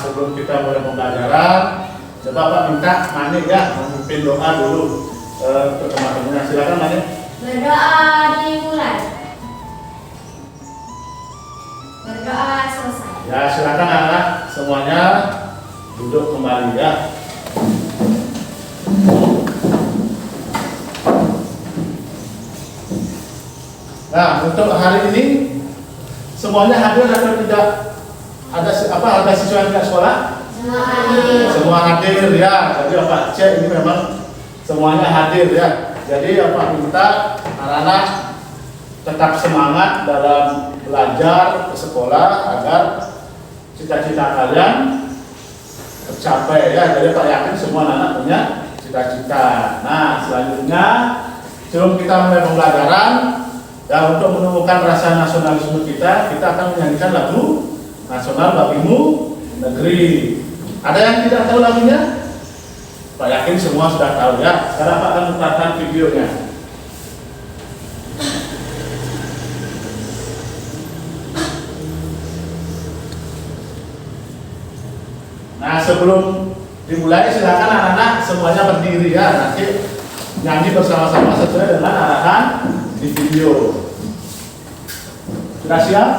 sebelum kita mulai pembelajaran, coba Pak minta Mani ya memimpin doa dulu untuk teman-temannya. Silakan Mani. Berdoa dimulai. Berdoa selesai. Ya silakan anak-anak semuanya duduk kembali ya. Nah untuk hari ini semuanya hadir atau tidak? Ada siswa yang tidak sekolah? Semua hadir. Semua hadir ya. Jadi Bapak cek ini memang semuanya hadir ya. Jadi Bapak minta anak-anak tetap semangat dalam belajar ke sekolah agar cita-cita kalian tercapai ya. Jadi Pak yakin semua anak punya cita-cita. Nah selanjutnya sebelum kita mulai pembelajaran ya, untuk menemukan rasa nasionalisme kita akan menyanyikan lagu nasional bagimu negeri. Ada yang tidak tahu lagunya? Pak yakin semua sudah tahu ya. Sekarang Pak akan putarkan videonya. Nah sebelum dimulai silakan anak-anak semuanya berdiri ya. Nanti nyanyi bersama-sama sesuai dengan arahan di video. Sudah siap?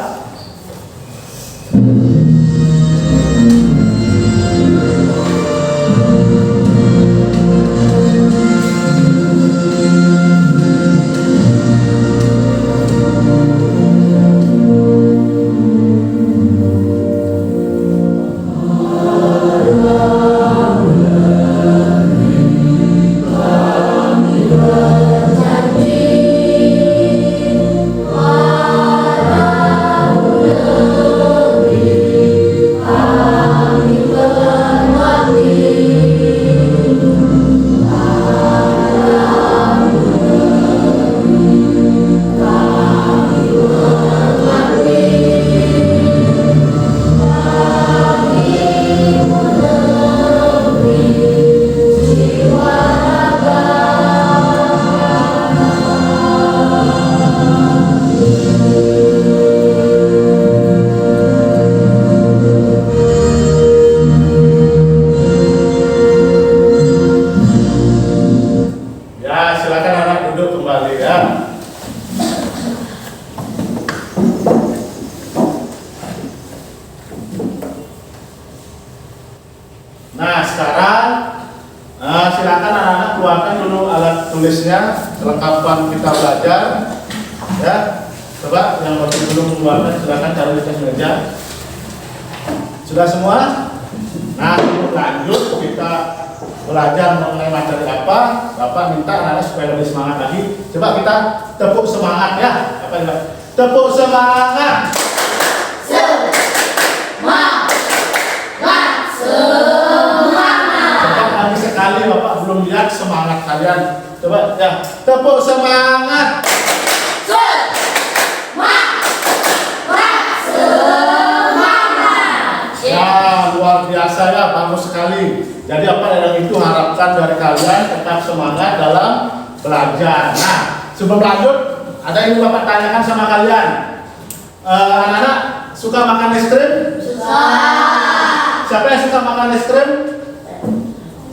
Nah sekarang silakan anak-anak keluarkan dulu alat tulisnya, kelengkapan kita belajar ya. Coba yang masih belum keluarkan silakan cari di atas meja. Sudah semua? Nah sebelum lanjut kita belajar mengenai materi apa, Bapak minta anak-anak supaya lebih semangat lagi. Coba kita tepuk semangat ya. Apa ya? Tepuk semangat. Sekali Bapak belum lihat semangat kalian. Coba ya, tepuk semangat. Ya, luar biasa ya, bagus sekali. Jadi apa yang itu harapkan dari kalian tetap semangat dalam belajar. Nah, sebelum lanjut, ada yang Bapak tanyakan sama kalian. Anak-anak suka makan es krim? Suka. Siapa yang suka makan es krim?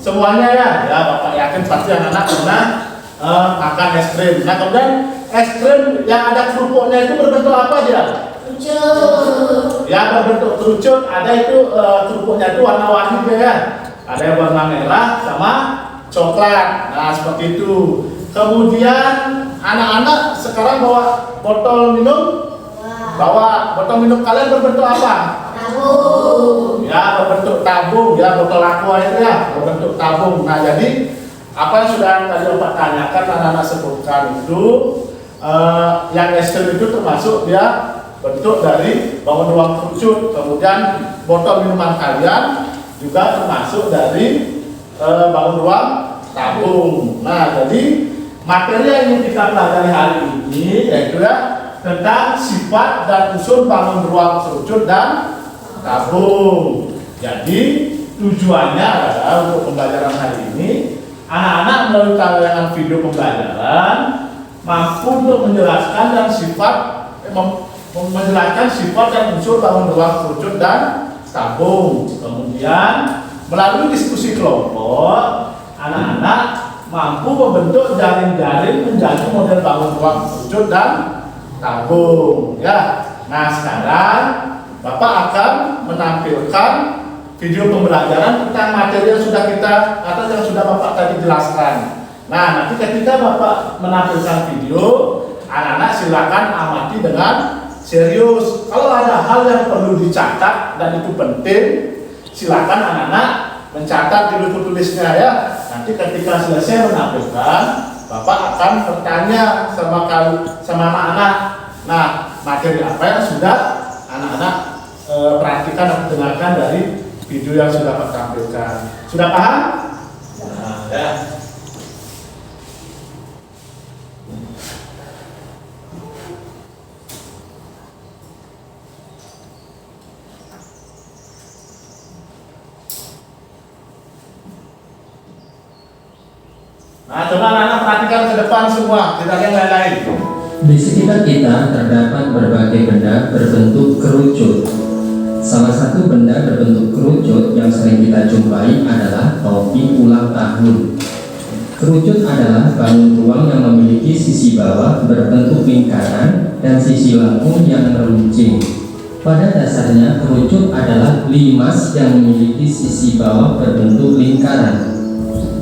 Semuanya ya, ya Bapak yakin pasti anak-anak pernah makan es krim. Nah kemudian es krim yang ada kerupuknya itu berbentuk apa dia? Kerucut. Ya berbentuk kerucut. Ada itu kerupuknya itu warna-warni ya. Ada yang warna merah sama coklat. Nah seperti itu. Kemudian anak-anak sekarang bawa botol minum. Bawa botol minum kalian berbentuk apa? Tabung. Ya berbentuk tabung ya, botol aqua itu ya berbentuk tabung. Nah jadi apa yang sudah tadi Bapak tanyakan anak-anak sebutkan itu yang es krim itu termasuk dia bentuk dari balon ruang kerucut. Kemudian botol minuman kalian juga termasuk dari balon ruang tabung. Nah jadi materi yang ingin kita pelajari hari ini yaitu ya tentang sifat dan unsur balon ruang kerucut dan tabung. Jadi tujuannya adalah untuk pembelajaran hari ini anak-anak melalui tayangan video pembelajaran mampu untuk menjelaskan dan menjelaskan sifat dan unsur balon ruang kerucut dan tabung. Kemudian melalui diskusi kelompok, anak-anak mampu membentuk jaring-jaring menjadi model bangun ruang kerucut dan tabung. Ya. Nah, sekarang Bapak akan menampilkan video pembelajaran tentang materi yang sudah kita atau yang sudah Bapak tadi jelaskan. Nah, nanti ketika Bapak menampilkan video, anak-anak silakan amati dengan serius. Kalau ada hal yang perlu dicatat dan itu penting, silakan anak-anak mencatat di buku tulisnya ya. Nanti ketika selesai menampilkan, Bapak akan bertanya sama anak-anak. Nah, materi apa yang sudah anak-anak perhatikan dan dengarkan dari video yang sudah Bapak tampilkan. Sudah paham? Nah, ya. Nah, coba anak-anak perhatikan ke depan semua, tidak ada yang lain-lain. Di sekitar kita terdapat berbagai benda berbentuk kerucut. Salah satu benda berbentuk kerucut yang sering kita jumpai adalah topi ulang tahun. Kerucut adalah bangun ruang yang memiliki sisi bawah berbentuk lingkaran dan sisi lengkung yang meruncing. Pada dasarnya, kerucut adalah limas yang memiliki sisi bawah berbentuk lingkaran.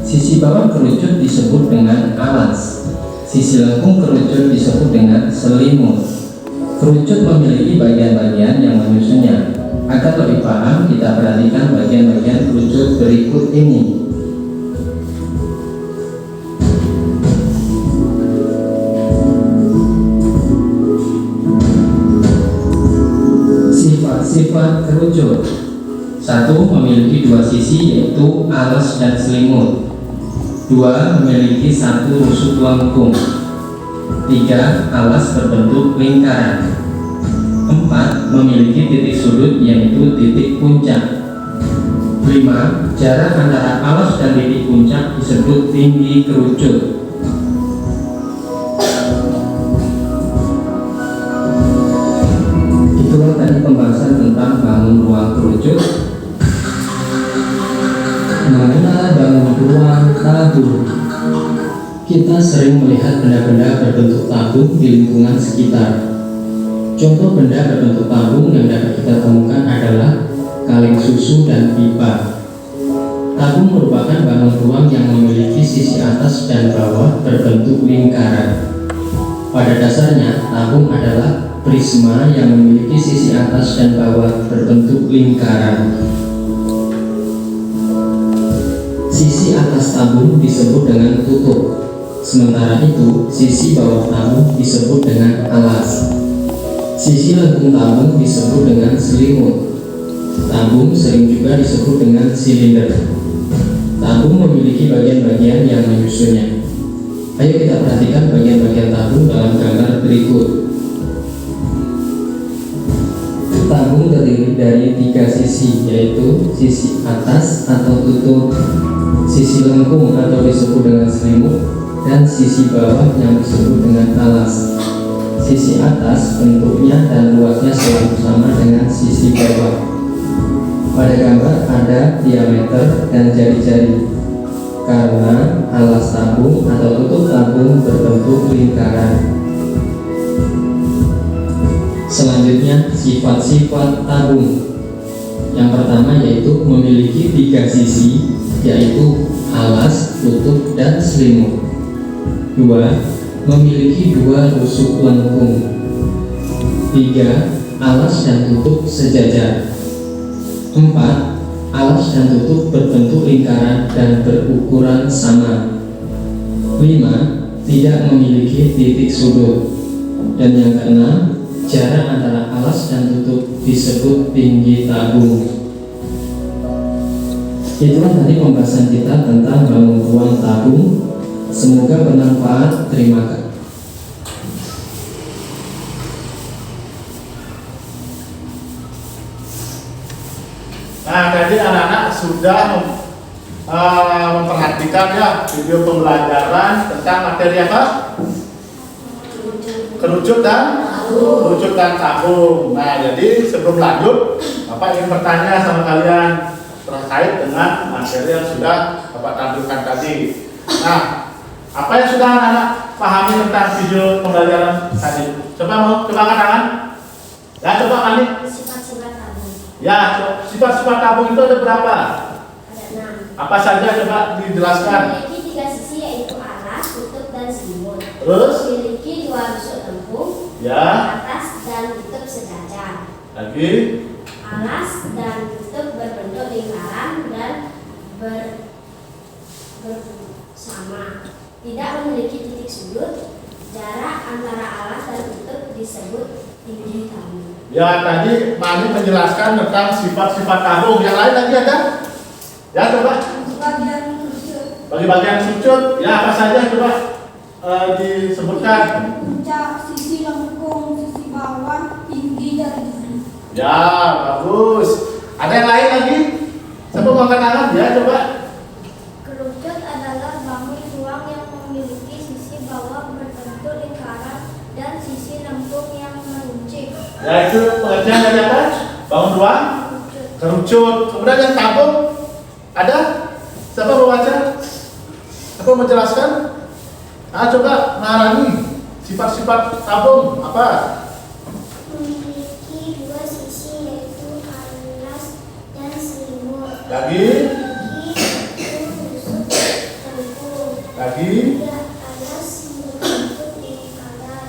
Sisi bawah kerucut disebut dengan alas. Sisi lengkung kerucut disebut dengan selimut. Kerucut memiliki bagian-bagian yang menyusunnya. Agar lebih paham, kita perhatikan bagian-bagian kerucut berikut ini. Sifat-sifat kerucut. 1. Memiliki dua sisi, yaitu alas dan selimut. 2. Memiliki satu rusuk lengkung. 3. Alas berbentuk lingkaran. 4. Memiliki titik sudut, yaitu titik puncak. 5. Jarak antara alas dan titik puncak disebut tinggi kerucut. Itulah tadi pembahasan tentang bangun ruang kerucut. Mengenal bangun ruang tabung. Kita sering melihat benda-benda berbentuk tabung di lingkungan sekitar. Contoh benda berbentuk tabung yang dapat kita temukan adalah kaleng susu dan pipa. Tabung merupakan bangun ruang yang memiliki sisi atas dan bawah berbentuk lingkaran. Pada dasarnya, tabung adalah prisma yang memiliki sisi atas dan bawah berbentuk lingkaran. Sisi atas tabung disebut dengan tutup, sementara itu sisi bawah tabung disebut dengan alas. Sisi lengkung tabung disebut dengan selimut. Tabung sering juga disebut dengan silinder. Tabung memiliki bagian-bagian yang menyusunnya. Ayo kita perhatikan bagian-bagian tabung dalam gambar berikut. Tabung terdiri dari 3 sisi, yaitu sisi atas atau tutup, sisi lengkung atau disebut dengan selimut, dan sisi bawah yang disebut dengan alas. Sisi atas bentuknya dan luasnya selalu sama dengan sisi bawah. Pada gambar ada diameter dan jari-jari, karena alas tabung atau tutup tabung berbentuk lingkaran. Selanjutnya, sifat-sifat tabung. Yang pertama yaitu memiliki 3 sisi, yaitu alas, tutup, dan selimut. 2. Memiliki 2 rusuk lengkung. 3. Alas dan tutup sejajar. 4. Alas dan tutup berbentuk lingkaran dan berukuran sama. 5. Tidak memiliki titik sudut. Dan yang keenam, jarak antara alas dan tutup disebut tinggi tabung. Itulah tadi pembahasan kita tentang bangun ruang tabung. Semoga bermanfaat. Terima kasih. Nah, tadi anak-anak sudah memperhatikan ya video pembelajaran tentang materi apa? Kerucut dan kerucut dan tabung. Nah, jadi sebelum lanjut, Bapak ingin bertanya sama kalian terkait dengan materi yang sudah Bapak tampilkan tadi. Nah, apa yang sudah anak pahami tentang video pembelajaran tadi? Coba angkat tangan. Ya, coba Mani. Sifat-sifat tabung. Ya, sifat-sifat tabung itu ada berapa? Ada 6. Apa saja coba dijelaskan? Memiliki 3 sisi yaitu alas, tutup, dan selimut. Terus? Memiliki 2 rusuk lempung, Ya. atas dan tutup sejajar. Lagi. Alas dan tutup berbentuk lingkaran dan bersama. Tidak memiliki titik sudut. Jarak antara alas dan tutup disebut tinggi tabung. Ya, tadi Mani menjelaskan tentang sifat-sifat tabung. Yang lain lagi ada? Ya, coba. Bagian rusuk. Bagi bagian kerucut, ya apa saja coba disebutkan. Puncak, sisi lengkung, sisi bawah, tinggi dan tinggi. Ya, bagus. Ada yang lain lagi? Siapa mau angkat tangan? Ya, coba. Kerucut adalah bangun ruang yang memiliki sisi bawah berbentuk lingkaran dan sisi lempung yang meruncing. Ya, itu pengertian dari apa? Bangun ruang Kerucut. kerucut. Kemudian yang tabung ada? Siapa mau baca? Siapa mau menjelaskan? Coba Maharani, sifat-sifat tabung apa? Memiliki 2 sisi yaitu alas dan selimut. Lagi, Rusuk lempung. lagi. 3. Alas membentuk lingkaran.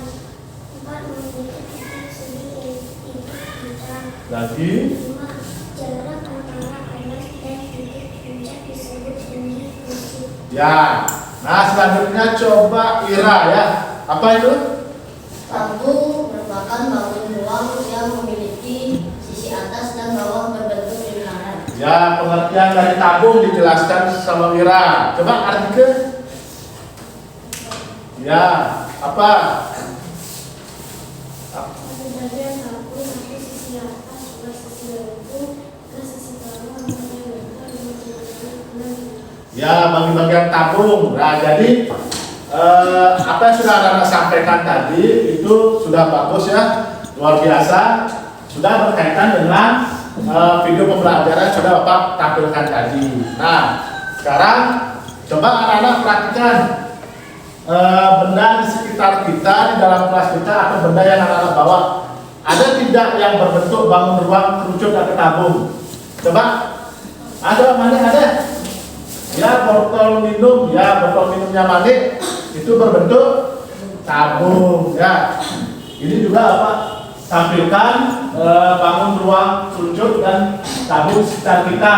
4. Memiliki titik sudut yaitu puncak. Lagi. 5. Jarak antara alas dan titik puncak disebut tinggi kerucut. Ya. Nah, selanjutnya coba Ira ya. Apa itu? Tabung merupakan bangun ruang yang memiliki sisi atas dan bawah berbentuk lingkaran. Ya, pengertian dari tabung dijelaskan sama Ira. Coba Ardike. Ya, apa? Pada bagian tabung ada sisi atas, 2 sisi lempung, 3 sisi bawah, 4 yang lengkap, 5 sisi 6. Ya, bagi bagian tabung. Nah, jadi apa yang sudah Anda sampaikan tadi itu sudah bagus ya, luar biasa. Sudah berkaitan dengan video pembelajaran yang sudah Bapak tampilkan tadi. Nah, sekarang coba anak-anak perhatikan benda di sekitar kita, di dalam kelas kita, atau benda yang anak-anak bawa. Ada tidak yang berbentuk bangun ruang, kerucut, atau tabung? Coba. Ada mana ada? Ya, botol minum, ya botol minumnya Mani itu berbentuk tabung ya. Ini juga apa? Tampilkan bangun ruang kerucut dan tabung sekitar kita.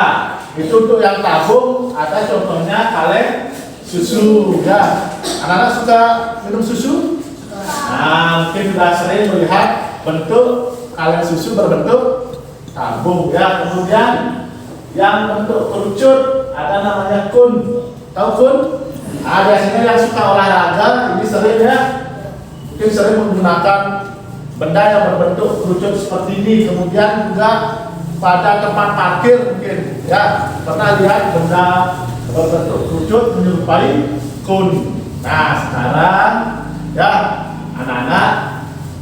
Itu untuk yang tabung ada contohnya kaleng susu ya. Anak-anak suka minum susu? Nah, mungkin sudah sering melihat bentuk kaleng susu berbentuk tabung ya. Kemudian yang bentuk kerucut ada namanya kun. Tahu kun? Biasanya yang suka olahraga ini sering ya, mungkin sering menggunakan benda yang berbentuk kerucut seperti ini. Kemudian juga pada tempat parkir mungkin ya pernah lihat benda berbentuk kerucut menyerupai kun. Nah, sekarang ya anak-anak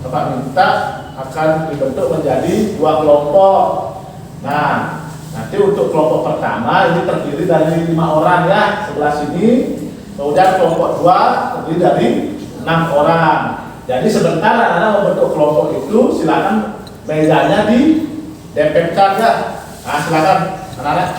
Bapak minta akan dibentuk menjadi 2 kelompok. Nah, nanti untuk kelompok pertama ini terdiri dari 5 orang ya, sebelah sini. Kemudian kelompok 2 terdiri dari 6 orang. Jadi sebentar anak-anak membentuk kelompok itu, silakan mejanya didempetkan ya. Nah, silakan anak-anak.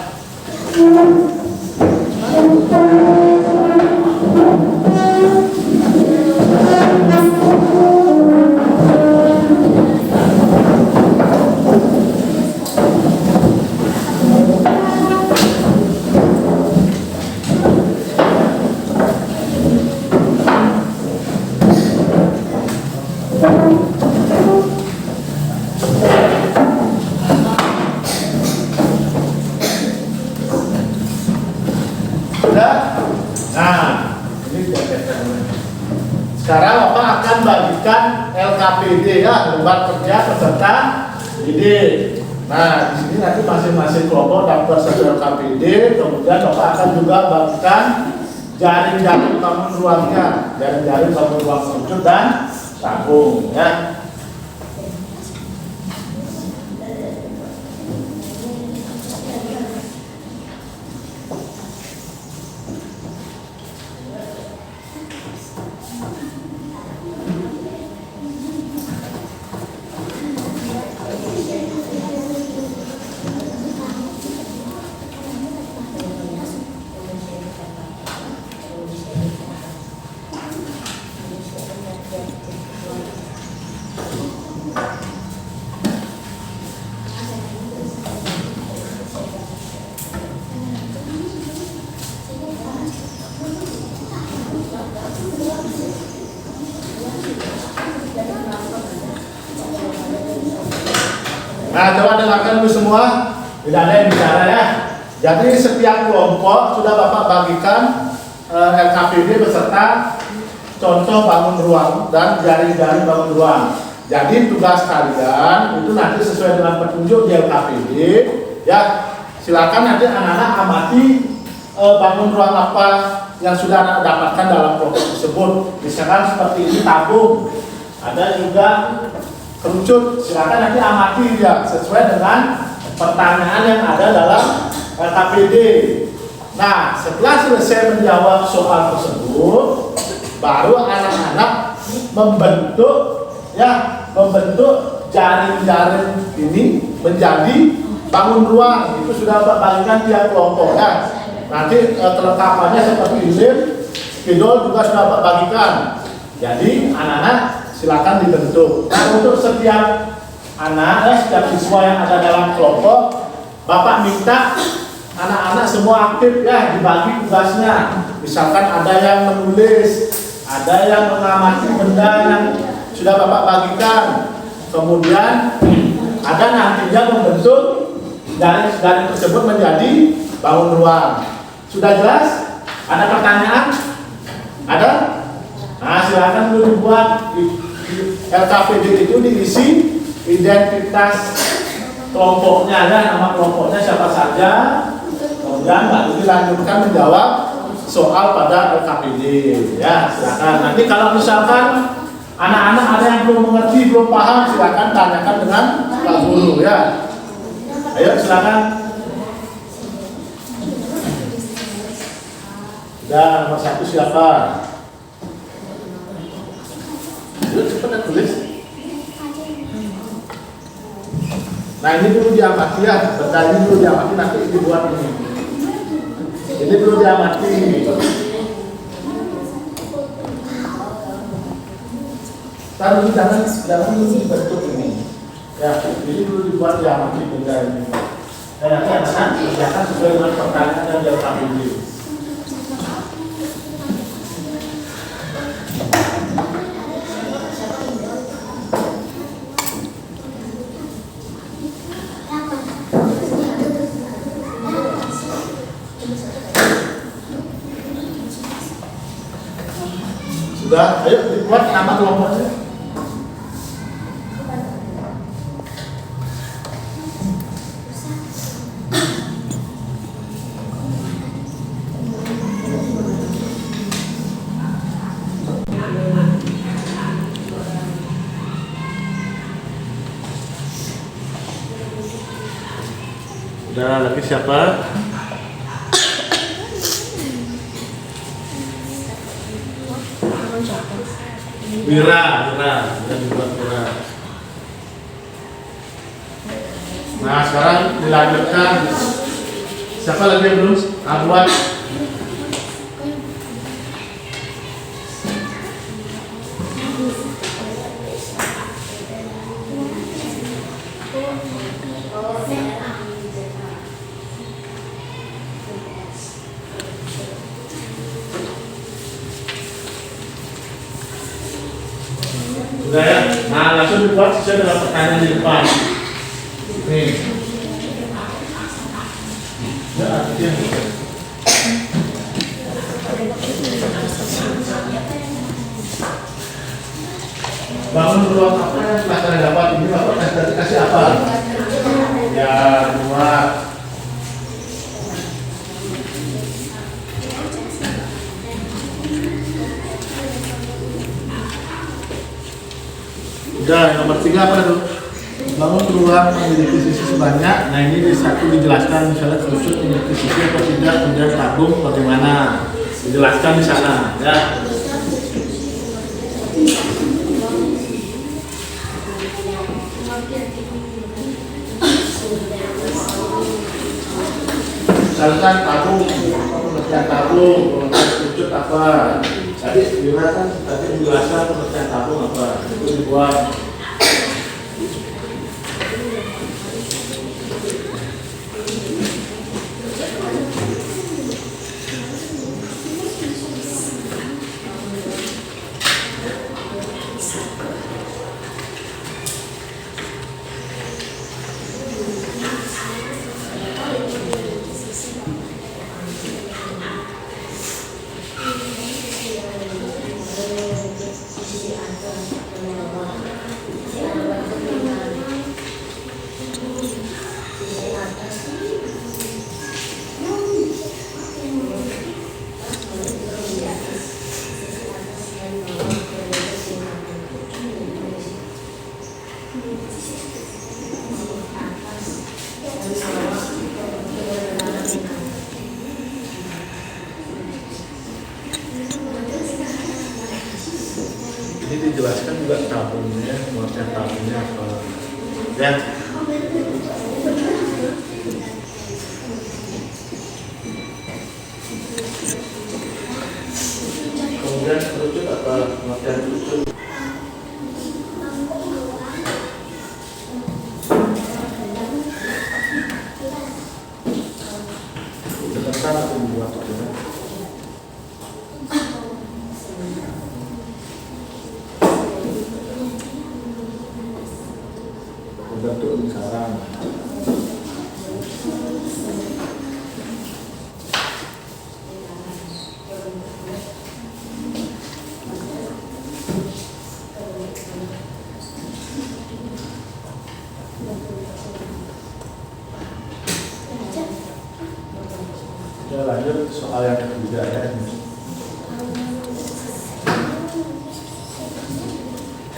Sudah? Nah, ini sekarang Bapak akan bagikan LKPD ya, lembar kerja peserta didik. Nah, di sini nanti masing-masing kelompok dapat satu LKPD, kemudian Bapak akan juga bagikan jaring-jaring bangun ruangnya, jaring-jaring bangun ruang kerucut dan tabung ya. Nah, coba dengarkan dulu semua. Tidak ada yang bicara ya. Jadi setiap kelompok sudah Bapak bagikan LKPD beserta contoh bangun ruang dan jaring-jaring bangun ruang. Jadi tugas kalian itu nanti sesuai dengan petunjuk di LKPD ya. Silakan nanti anak-anak amati bangun ruang apa yang sudah anak dapatkan dalam kelompok tersebut. Misalkan seperti ini tabung, ada juga kerucut. Silakan nanti amati ya sesuai dengan pertanyaan yang ada dalam LKPD. Nah, setelah selesai menjawab soal tersebut, baru anak-anak membentuk jaring-jaring ini menjadi bangun ruang. Itu sudah bagikan tiap kelompok ya. Nanti kelengkapannya seperti ini, spidol juga sudah bagikan. Jadi anak-anak silakan dibentuk. Nah, untuk setiap anak, setiap siswa yang ada dalam kelompok, Bapak minta anak-anak semua aktif ya, dibagi tugasnya. Misalkan ada yang menulis, ada yang mengamati benda yang sudah Bapak bagikan. Kemudian ada nantinya membentuk jaring tersebut menjadi bangun ruang. Sudah jelas? Ada pertanyaan? Ada? Nah, silakan dulu dibuat di LKPD itu diisi identitas kelompoknya ya, nama kelompoknya siapa saja. Kemudian baru dilanjutkan menjawab soal pada LKPD ya. Silakan. Nanti kalau misalkan anak-anak ada yang belum mengerti, belum paham, silakan tanyakan dengan Pak Guru ya. Ayo silakan. Dan nomor 1 siapa? Ayo cepat tulis. Nah, ini dulu diamati ya, benda ini dulu diamati, nanti dibuat ini. Ini dulu diamati. Taruh jangan dulu dibentuk ini. Ya, ini dulu dibuat diamati benda ini. Dan nanti anak-anak kerjakan sesuai dengan pertanyaan yang dia ambil. Sudah, ayo dibuat nama kelompoknya. Udah, lagi siapa? Wira dibuat Wira. Nah, sekarang dilanjutkan. Siapa lagi yang belum? Buat. Sudah ya? Nah, langsung dibuat sesuai dengan pertanyaan di depan. Nih. Ya, artinya. Bangun ruang apa yang telah kalian dapat ini? Bapak kasih apa? Ya, 2. Udah, nomor 3 apa tuh? Bangun ruang memiliki sisi sebanyak. Nah, ini di 1 dijelaskan misalnya kerucut memiliki sisi atau tidak, kemudian tabung bagaimana, dijelaskan di sana ya. Misalkan tabung, pengertian tabung, pengertian kerucut apa? Tadi Wira kan tadi menjelaskan pengertian tabung apa, itu dibuat. cetakannya ya. Kemudian kerucut apa pengertian kerucut? Sebentar aku buat ya. Bentuk lingkaran. Kita lanjut soal yang ketiga ya.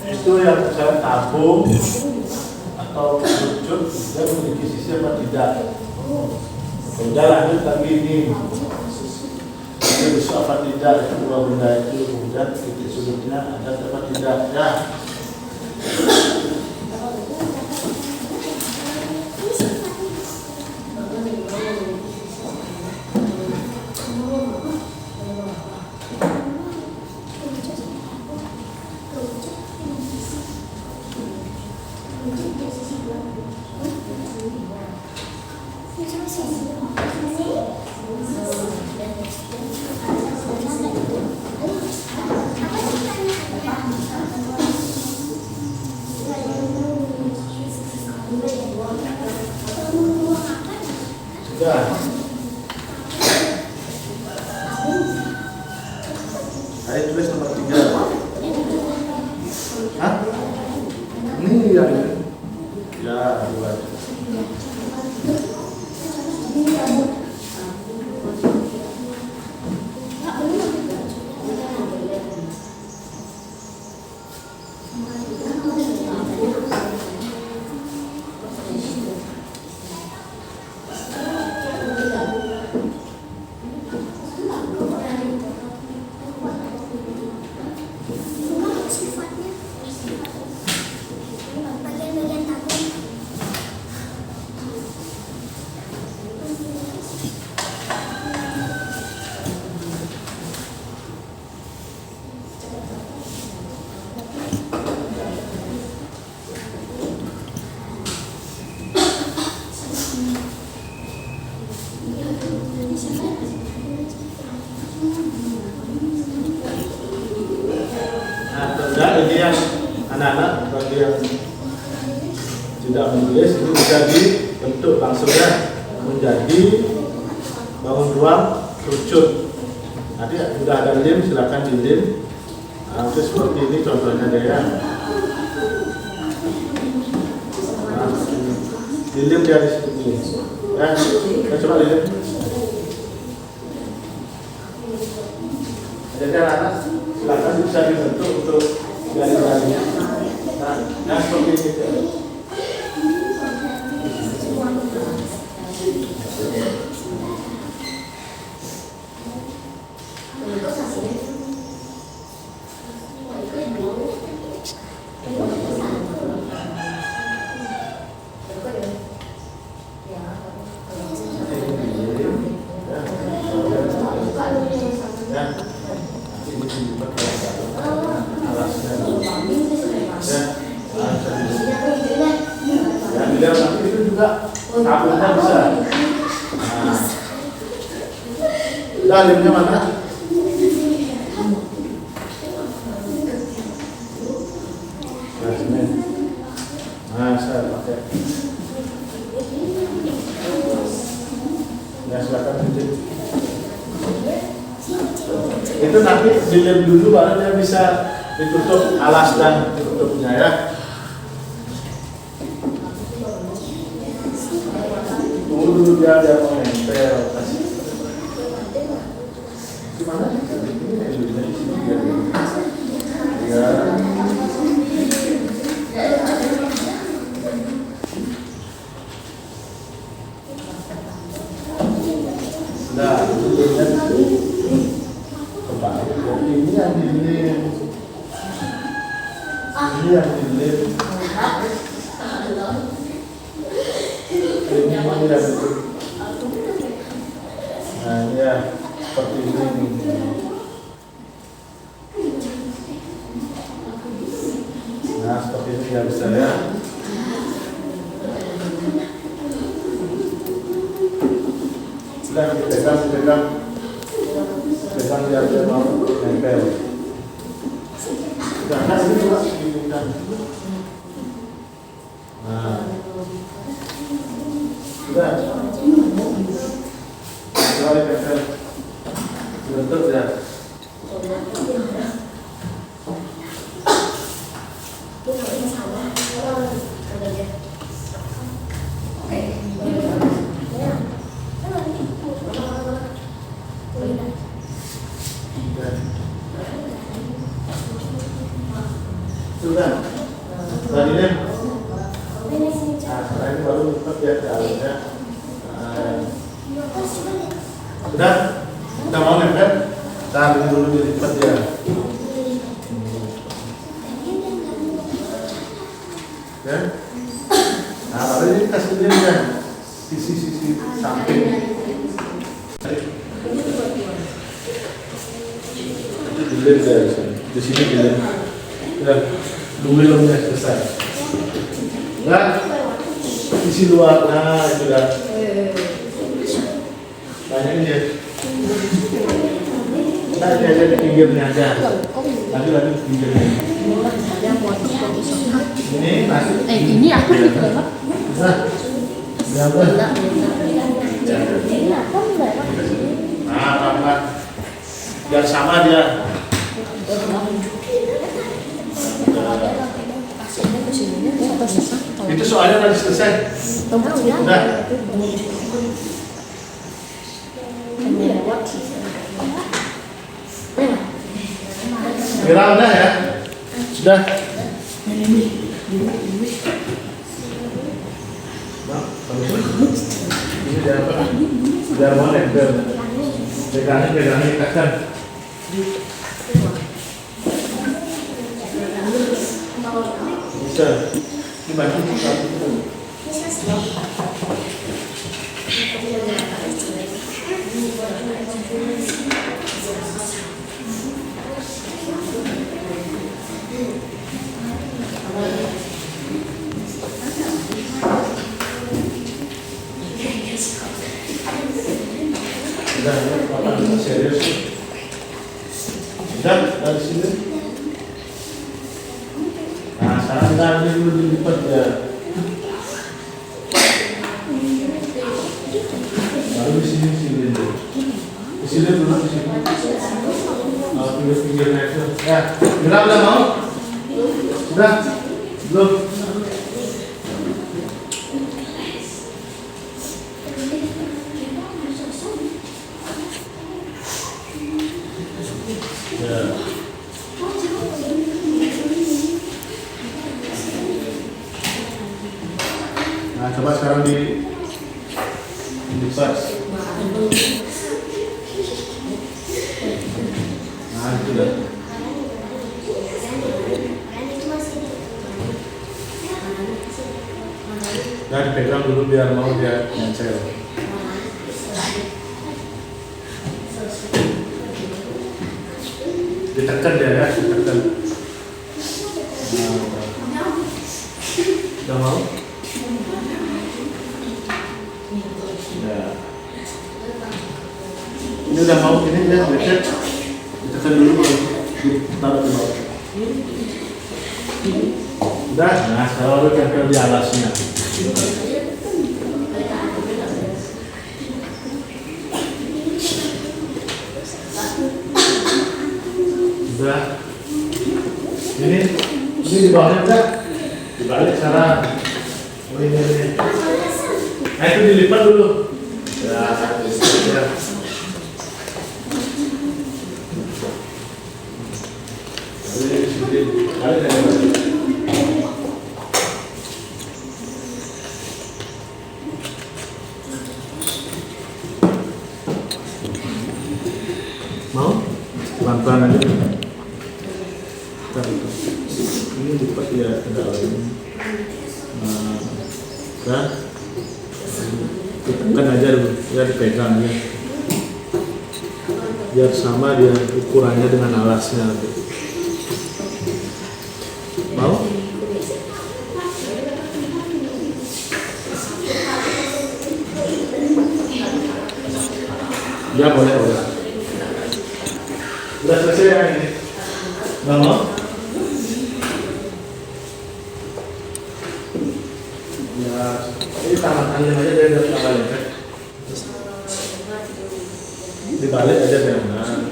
Itu yang saya tabung atau kerucut dia memiliki sisi apa tidak. Kemudian lanjut lagi ini bisa apa tidak kedua benda itu, kemudian titik sudutnya ada apa tidak ya. Sudah. Ayo tulis nomor 3. Hah? Ini yang ini. Ya, dua. Ini yang anak-anak bagi yang tidak menulis itu bisa dibentuk langsungnya menjadi bangun ruang kerucut. Nanti sudah ada lem, silakan di lem. Itu seperti ini contohnya deh ya. Nah, di lem dia di situ ini. Ya, kita coba di lem. Jadi anak-anak silakan bisa dibentuk untuk garis-garisnya. Nah, seperti itu. Biar nanti itu juga tabungnya bisa. Nah, lemnya mana? Nah, sini. Nah, saya pakai. Ya, silakan tunjuk. Itu nanti dilem dulu baru dia bisa ditutup alas dan tutupnya ya. Tunggu dulu dia mau nempel kasih. Gimana sih? Ya. Sudah, kembali. Ini yang dilem. Ini yang dilem. Nah, ya seperti ini. Nah, seperti ini ya bisa ya. Sudah dipegang biar dia mau nempel. Sudah ini juga dipegang. Nah, sudah. Sudah nempel. Bentuk ya. Sudah. Tadi deh. Nah, sekarang ini baru lipat ya jalannya. Sudah? Udah mau nempel? Tahan ini dulu dilipat ya. Ya. Nah, baru ini kasih dia ya. Sisi-sisi samping. Itu dilihat ya. Di sini dilihat. Ya, belumnya selesai. Ya, isi luar, nah itu dah. Banyak ini ya. Nah, ini aja di pinggirnya aja. Lagi di pinggirnya. Ini masih. Ini aku tidak. Nah, berapa? Nah, apa? Biar sama dia. Itu soalnya tadi selesai. Udah. Kira udah ya? Sudah. Ini biar mau nempel. Pegangnya tekan. Bisa. Dibantu. Sudah, Bapak serius. Sudah, dari sini. Nah, sekarang ini dulu dilipat ya. Baru di sini dulu. Di sini dulu di sini. Pinggir-pinggirnya itu. Ya, gerak udah mau? Sudah? Belum? Ya. Nah, coba sekarang dilipat. Nah, itu dah. Nah, dipegang dulu biar mau dia nempel. Ditekan dia ya, ditekan. Udah mau? Ya. Ini udah mau, ini dia lecet. Ditekan dulu baru ditaruh di bawah. Udah, nah sekarang lu tempel di alasnya. Udah. Ini di bawahnya udah. Dibalik sekarang. Oh ini. Nah itu dilipat dulu. Ya, ya. Balik ya. Mau? Pelan-pelan aja. Ini lipat ya ke dalam. Nah, kan? Ditekan aja dulu, ya dipegang aja. biar sama dia ukurannya dengan alasnya. Mau? Ya boleh. Udah selesai ya ini. Nggak mau? Ya, ini tamatkan aja dari awalnya. Dibalik aja jangan.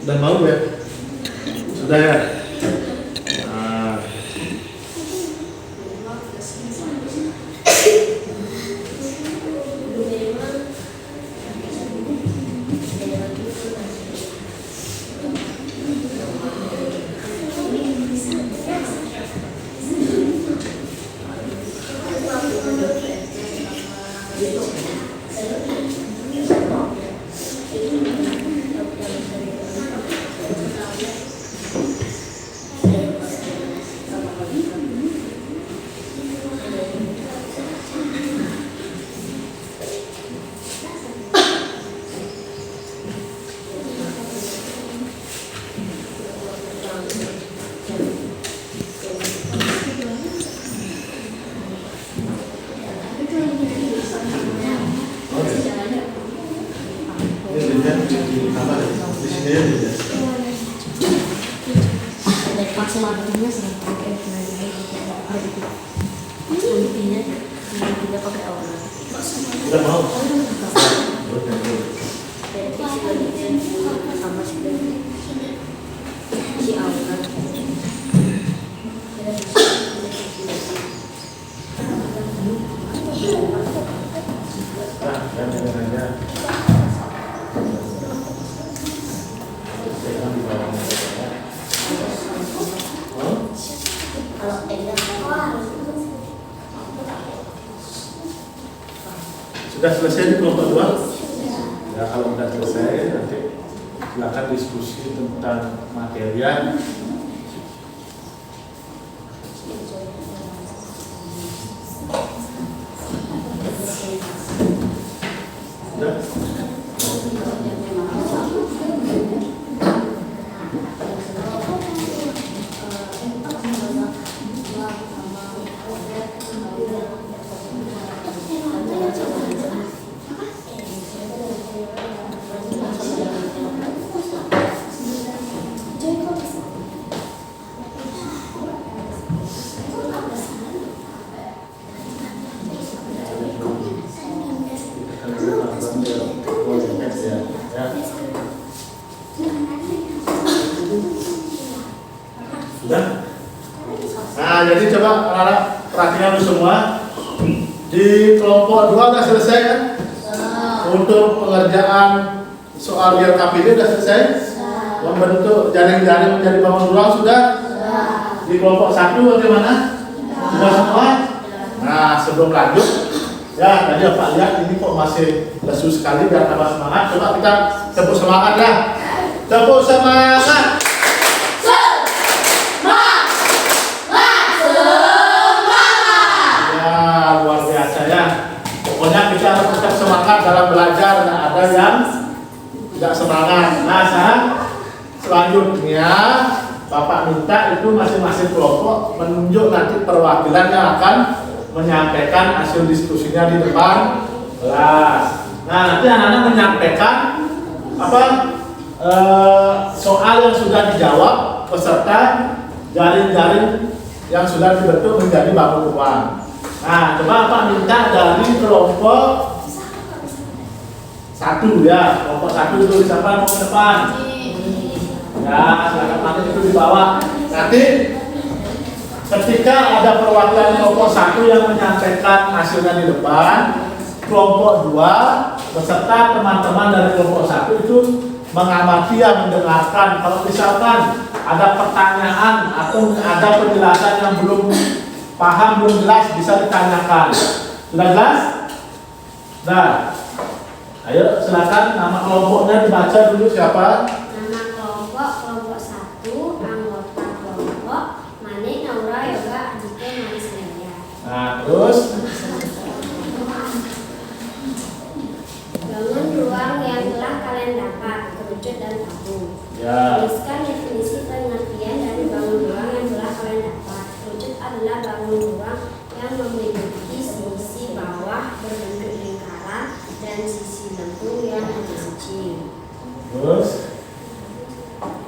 Udah mau ya? Sudah ya? Nah. Maksimal bentuknya sering pakai intinya tidak pakai awalan. Udah mau? Sama si awalan. Sudah selesai di kelompok 2? Ya kalau sudah selesai nanti silakan diskusi tentang material. Sudah? Sudah? Nah, jadi coba anak-anak perhatikan semua. Di kelompok 2 sudah selesai kan? Untuk pengerjaan soal GLKPD sudah selesai? Membentuk jaring-jaring menjadi bangun ruang sudah? Di kelompok 1 bagaimana? Sudah semua? Nah, sebelum lanjut, ya tadi Pak lihat ini kok masih lesu sekali biar tambah semangat. Coba kita tepuk semangat ya. Tepuk semangat. Luar biasa ya. Pokoknya kita harus tetap semangat dalam belajar, tidak ada yang tidak semangat. Nah, selanjutnya Bapak minta itu masing-masing kelompok menunjuk nanti perwakilan yang akan menyampaikan hasil diskusinya di depan kelas. Nah, nanti anak-anak menyampaikan soal yang sudah dijawab beserta jaring-jaring yang sudah dibentuk menjadi bangun ruang. Nah, coba Pak minta dari kelompok 1 ya, kelompok 1 itu siapa mau ke depan? Ya, silakan nanti itu dibawa. Nanti ketika ada perwakilan kelompok 1 yang menyampaikan hasilnya di depan, kelompok 2 beserta teman-teman dari kelompok 1 itu mengamati yang mendengarkan. Kalau misalkan ada pertanyaan atau ada penjelasan yang belum paham, belum jelas, bisa ditanyakan. Sudah jelas? Nah, ayo silakan nama kelompoknya dibaca dulu siapa? Nama kelompok 1, anggota kelompok Manik, Naura, Yoga, Adike, Maris, Lea. Nah, terus kerucut, dan tabung. Ya. Tuliskan definisi pengertian dari bangun ruang yang telah kalian dapat. Kerucut adalah bangun ruang yang memiliki sisi bawah berbentuk lingkaran dan sisi lengkung yang kecil. Terus,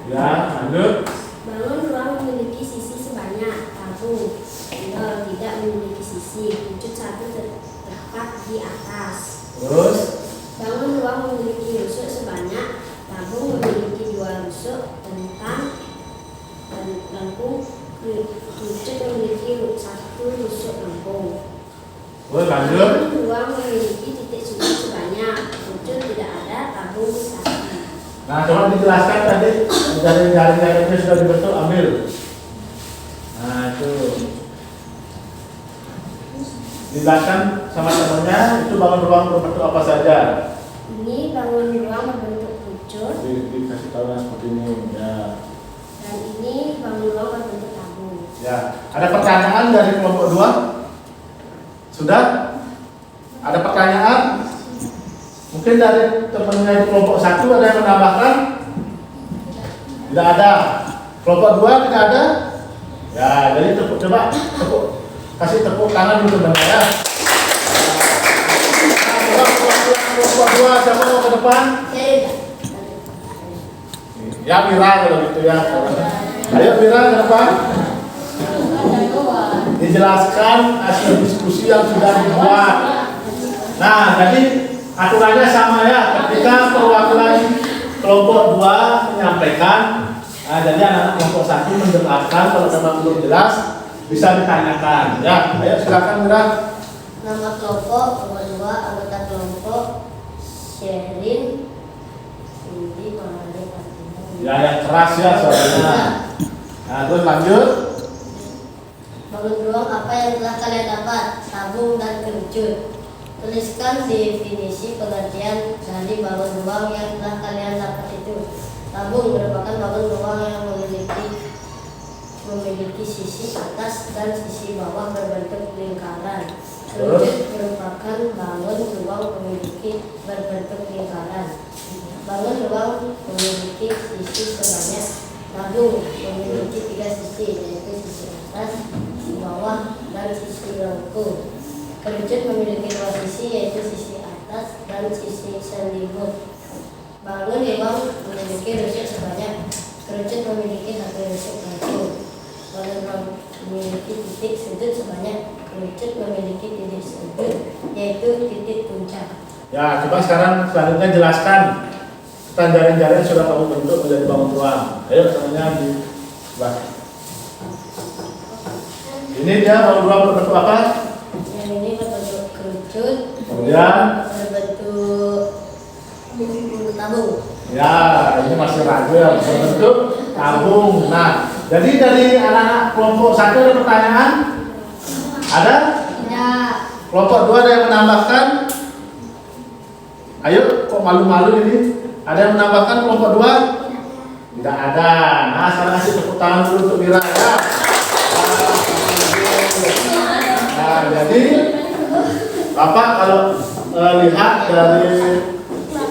ya lanjut. Bangun ruang memiliki sisi sebanyak tabung, tidak memiliki sisi. Kerucut satu terletak di atas. Terus, Bangun ruang memiliki rusuk sebanyak tabung memiliki 2 rusuk, tentang dan lengkung. Kerucut memiliki 1 rusuk lengkung. terus lanjut. Bangun ruang memiliki titik sudut sebanyak. Kerucut tidak ada, tabung 1. Nah, coba dijelaskan tadi jaring-jaringnya sudah dibentuk, ambil. Nah, itu. Dijelaskan sama temannya, itu bangun ruang berbentuk apa saja. Ini bangun ruang berbentuk kerucut, Dikasih tahu seperti ini, ya. dan ini bangun ruang berbentuk tabung. Ya, ada pertanyaan dari kelompok 2? Sudah? Ada pertanyaan? Mungkin dari temannya di kelompok 1 ada yang menambahkan? Tidak ada. Kelompok 2 tidak ada? Ya, jadi coba kasih tepuk tangan dulu teman ya. Nah, coba kelompok 2 siapa mau ke depan? Ya, Mira kalau gitu ya. Ayo Mira ke depan. Dijelaskan hasil diskusi yang sudah dibuat. Nah, jadi aturannya sama ya. Ketika perwakilan kelompok 2 menyampaikan, nah, jadi anak-anak kelompok 1 menjelaskan. Kalau memang belum jelas, bisa ditanyakan. Ya, ayo silakan Mira. Nama kelompok, nomor 2, anggota kelompok, Sherin, Cindy, Mawari, Fatima. Ya, yang keras ya suaranya. Nah, terus lanjut. Bangun ruang apa yang telah kalian dapat? Tabung dan kerucut. Tuliskan definisi pengertian dari bangun ruang yang telah kalian dapat itu. Tabung merupakan bangun ruang yang memiliki sisi atas dan sisi bawah berbentuk lingkaran. Kerucut merupakan bangun ruang berbentuk lingkaran. Bangun ruang memiliki sisi sebanyak. Tabung memiliki 3 sisi, yaitu sisi atas, sisi bawah, dan sisi lengkung. Kerucut memiliki 2 sisi, yaitu sisi atas dan sisi selimut. Bangun ruang memiliki rusuk sebanyak. Kerucut memiliki 1 rusuk lengkung. Bangun ruang memiliki titik sudut sebanyak. Kerucut memiliki titik sudut, yaitu titik puncak. Ya, coba sekarang selanjutnya jelaskan jaring-jaring yang sudah kamu bentuk menjadi bangun ruang. Ayo temannya di sebelah. Ini dia bangun ruang berbentuk apa? Yang ini berbentuk kerucut, Kemudian, berbentuk tabung. ya ini masih ragu ya, berbentuk tabung. Nah, jadi dari anak-anak kelompok 1 ada pertanyaan? Ada? Tidak. Kelompok 2 ada yang menambahkan? Ayo, kok malu-malu ini? Ada yang menambahkan kelompok 2? Tidak ada. Nah, sekarang kasih tepuk tangan dulu untuk Mira ya. Nah, jadi Bapak kalau lihat dari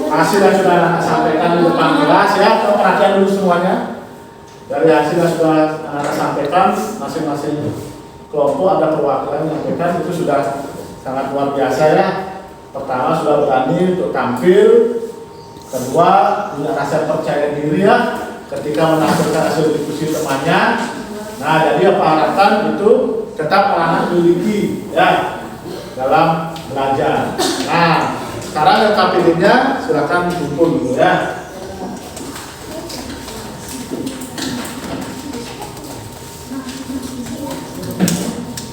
hasil yang sudah anak sampaikan di depan kelas ya, perhatian dulu semuanya. Dari hasil yang sudah anak sampaikan, masing-masing kelompok ada perwakilan yang menyampaikan, itu sudah sangat luar biasa ya. Pertama sudah berani untuk tampil, kedua punya rasa percaya diri ya ketika menampilkan hasil diskusi temannya. Nah, jadi apa harapan itu tetap anak miliki ya dalam belajar. Nah, sekarang LKPD-nya silakan kumpul dulu ya.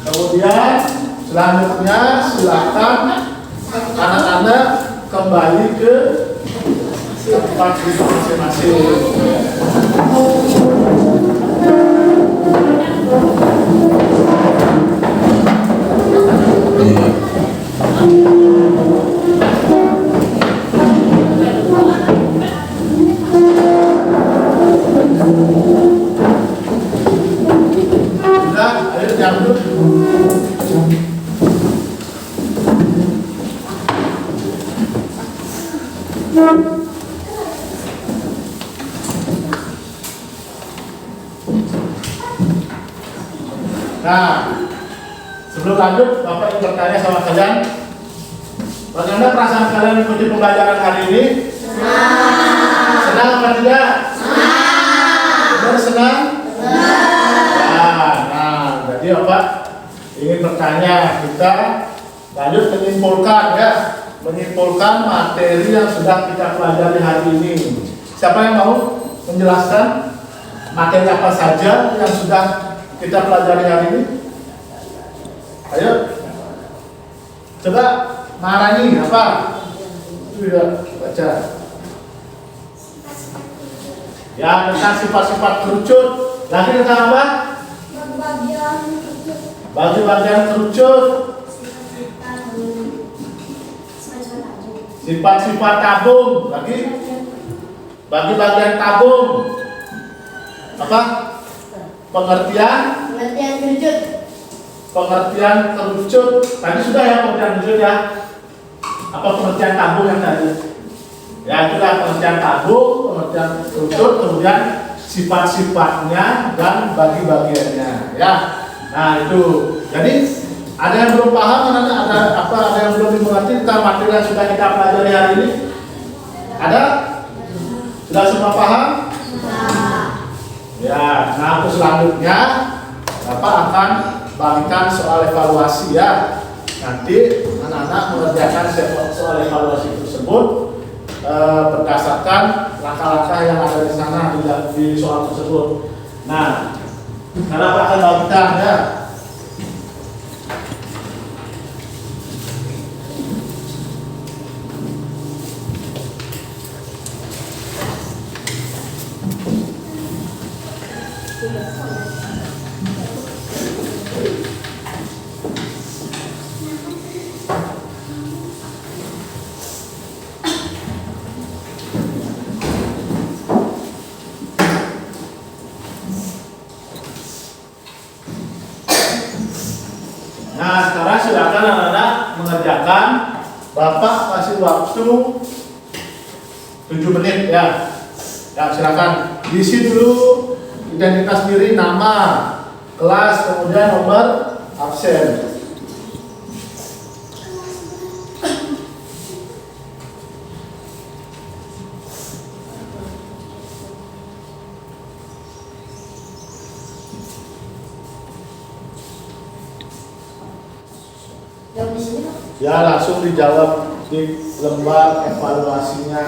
Kemudian selanjutnya silakan anak-anak kembali ke tempat duduk masing-masing. Sudah, ayo jangan duduk. Nah, sebelum lanjut, Bapak ingin bertanya sama kalian. Bagaimana perasaan kalian mengikuti pembelajaran hari ini? Senang apa tidak? Senang? Nah, jadi Bapak ingin bertanya, kita lanjut menyimpulkan ya, menyimpulkan materi yang sudah kita pelajari hari ini. Siapa yang mau menjelaskan materi apa saja yang sudah kita pelajari hari ini? Ayo, coba Marani apa? Sudah baca. Ya, tentang sifat-sifat kerucut. Lagi tentang apa? Bagi-bagian kerucut. Sifat-sifat tabung. Lagi bagi-bagian tabung. Apa? Pengertian kerucut. Pengertian kerucut. Tadi sudah ya pengertian kerucut ya. Apa pengertian tabung yang tadi? Ya itulah pengertian tabung, pengertian kerucut, kemudian sifat-sifatnya dan bagi-bagiannya. Ya. Nah itu. Jadi ada yang belum paham, ada yang belum dimengerti tentang materi yang sudah kita pelajari hari ini? Ada? Sudah semua paham? Ya, nah untuk selanjutnya Bapak akan bagikan soal evaluasi ya. Nanti anak-anak mengerjakan soal evaluasi tersebut berdasarkan langkah-langkah yang ada di sana di soal tersebut. Nah, karena Bapak akan bagikan ya. Nah, sekarang silakan anak-anak mengerjakan. Bapak kasih waktu 7 menit ya. Ya, silakan isi dulu identitas diri, nama, kelas, kemudian nomor absen. Jawab di sini, Pak. Ya, langsung dijawab di lembar evaluasinya.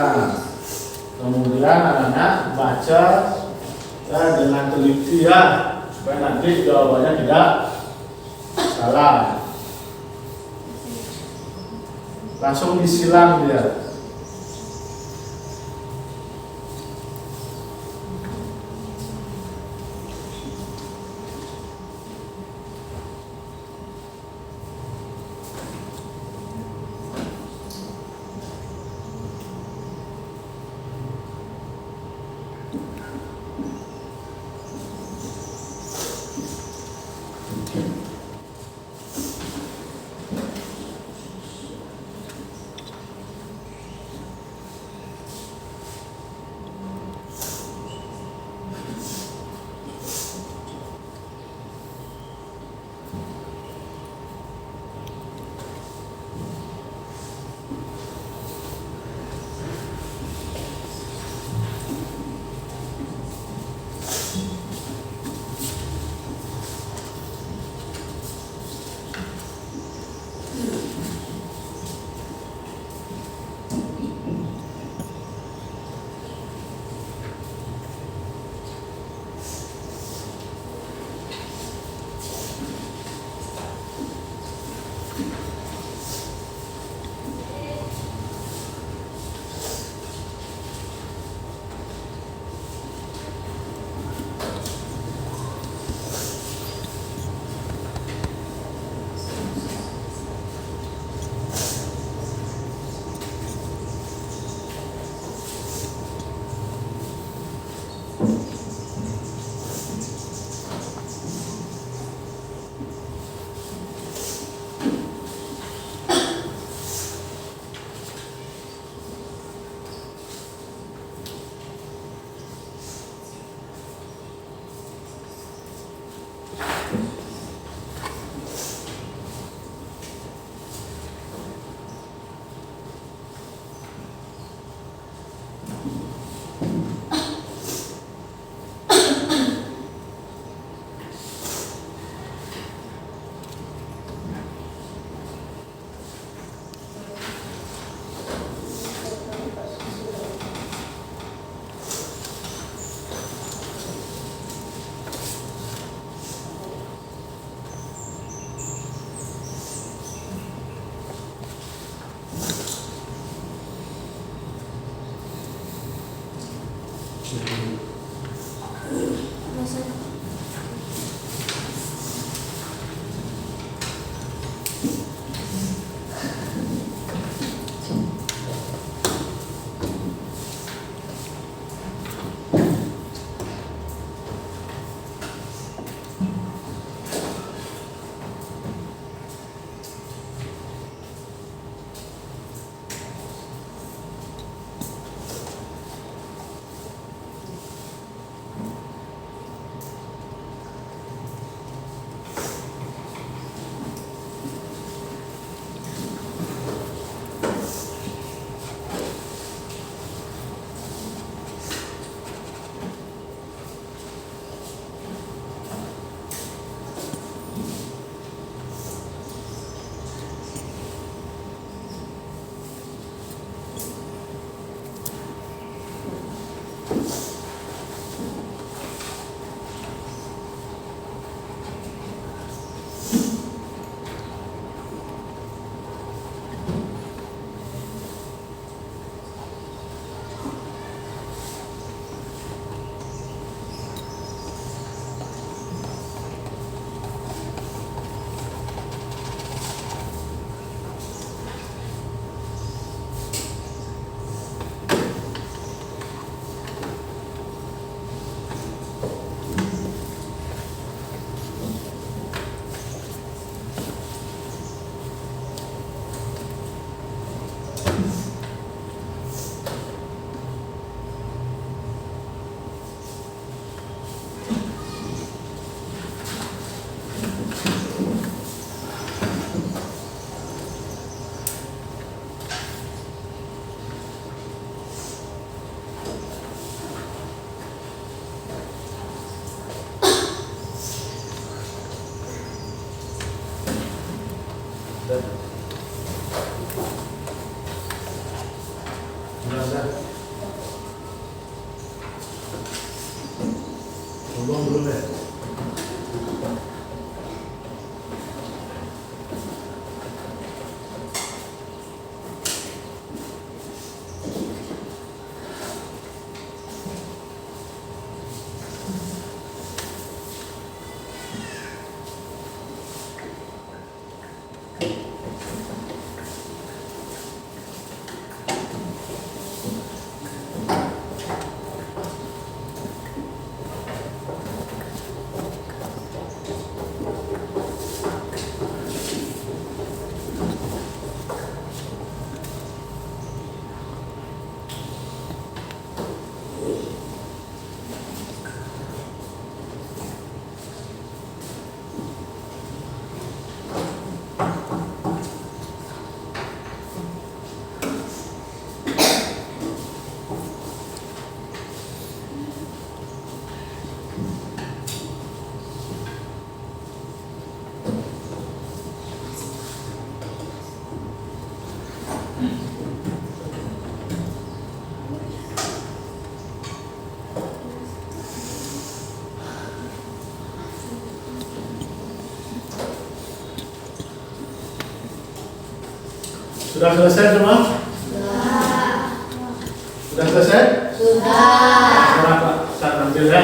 Kemudian anak-anak baca ya dengan teliti ya, supaya nanti jawabannya tidak salah. Langsung disilang dia. Ngomong dulu deh. Sudah selesai semua? Sudah selesai? Sudah. Sekarang Pak, saya ambil ya.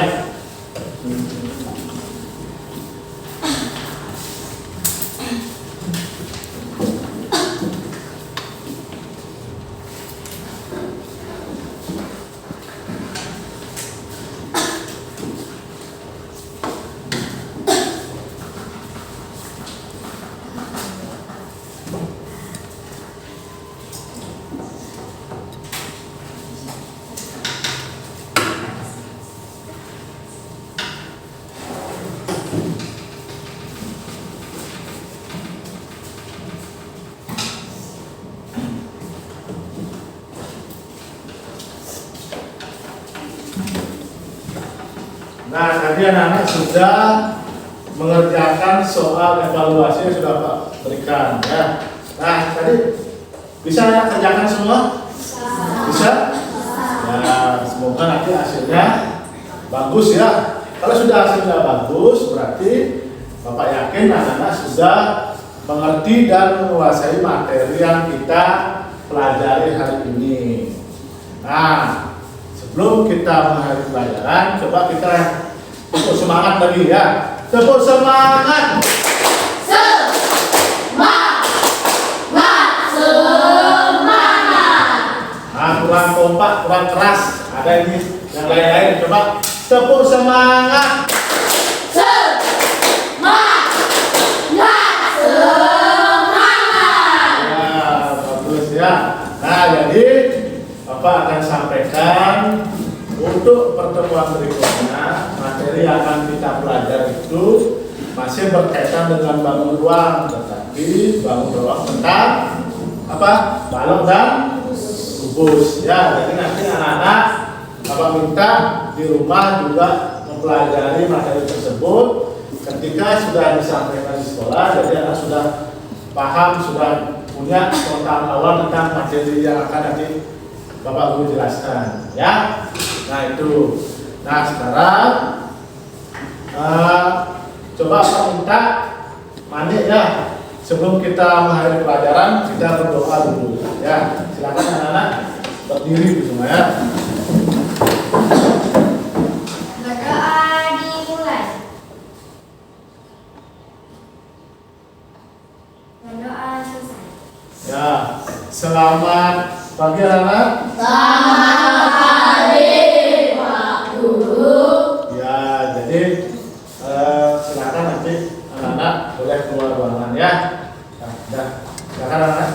Nah, tadi anak-anak sudah mengerjakan soal evaluasi yang sudah Pak berikan ya. Nah, tadi bisa ya kerjakan semua? Bisa? Ya, semoga nanti hasilnya bagus ya. Kalau sudah hasilnya bagus, berarti Bapak yakin anak-anak sudah mengerti dan menguasai materi yang kita pelajari hari ini. Nah, sebelum kita mengakhiri pelajaran, coba kita tepuk semangat lagi ya. Tepuk semangat. Semangat. yang keras. Ada ini yang lain-lain. Coba tepuk semangat. Ya, bagus ya. Nah, jadi Bapak akan sampaikan untuk pertemuan berikutnya materi yang akan kita pelajari itu masih berkaitan dengan bangun ruang, tetapi bangun ruang tentang apa? Balok dan kubus. Ya, jadi nanti anak-anak Bapak minta di rumah juga mempelajari materi tersebut. Ketika sudah disampaikan di sekolah, jadi anak sudah paham, sudah punya pengetahuan awal tentang materi yang akan nanti Bapak Guru jelaskan. Ya, nah itu. Nah sekarang coba Pak minta Manik ya, sebelum kita mengakhiri pelajaran kita berdoa dulu. Ya, silakan anak-anak berdiri semua ya. Berdoa dimulai. Berdoa selesai. Ya, selamat pagi anak-anak. Selamat pagi Pak Guru. Ya, jadi silakan nanti anak-anak boleh keluar ruangan ya. Nah, silakan anak-anak.